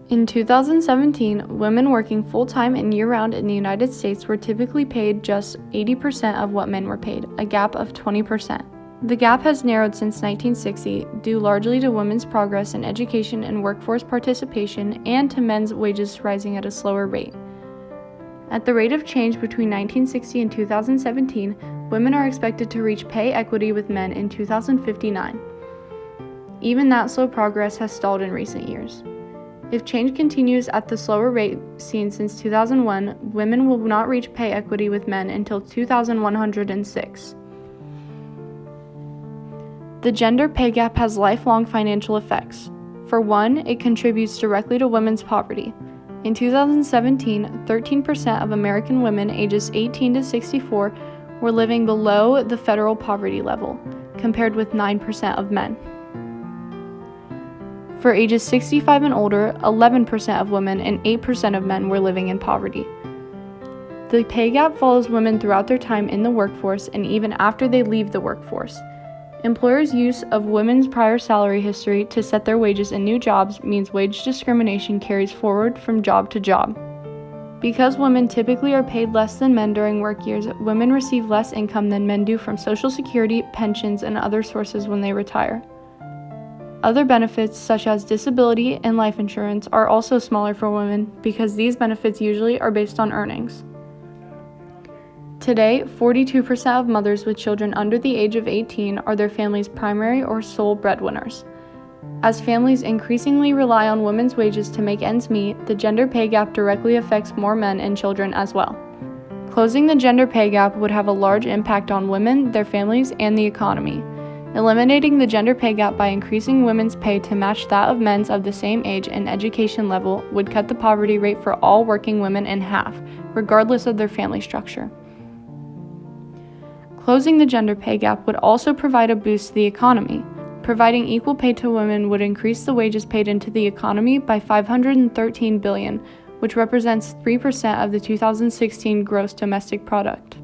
In 2017, women working full-time and year-round in the United States were typically paid just 80% of what men were paid, a gap of 20%. The gap has narrowed since 1960, due largely to women's progress in education and workforce participation and to men's wages rising at a slower rate. At the rate of change between 1960 and 2017, women are expected to reach pay equity with men in 2059. Even that slow progress has stalled in recent years. If change continues at the slower rate seen since 2001, women will not reach pay equity with men until 2106. The gender pay gap has lifelong financial effects. For one, it contributes directly to women's poverty. In 2017, 13% of American women ages 18 to 64 were living below the federal poverty level, compared with 9% of men. For ages 65 and older, 11% of women and 8% of men were living in poverty. The pay gap follows women throughout their time in the workforce and even after they leave the workforce. Employers' use of women's prior salary history to set their wages in new jobs means wage discrimination carries forward from job to job. Because women typically are paid less than men during work years, women receive less income than men do from Social Security, pensions, and other sources when they retire. Other benefits, such as disability and life insurance, are also smaller for women because these benefits usually are based on earnings. Today, 42% of mothers with children under the age of 18 are their family's primary or sole breadwinners. As families increasingly rely on women's wages to make ends meet, the gender pay gap directly affects more men and children as well. Closing the gender pay gap would have a large impact on women, their families, and the economy. Eliminating the gender pay gap by increasing women's pay to match that of men's of the same age and education level would cut the poverty rate for all working women in half, regardless of their family structure. Closing the gender pay gap would also provide a boost to the economy. Providing equal pay to women would increase the wages paid into the economy by $513 billion, which represents 3% of the 2016 gross domestic product.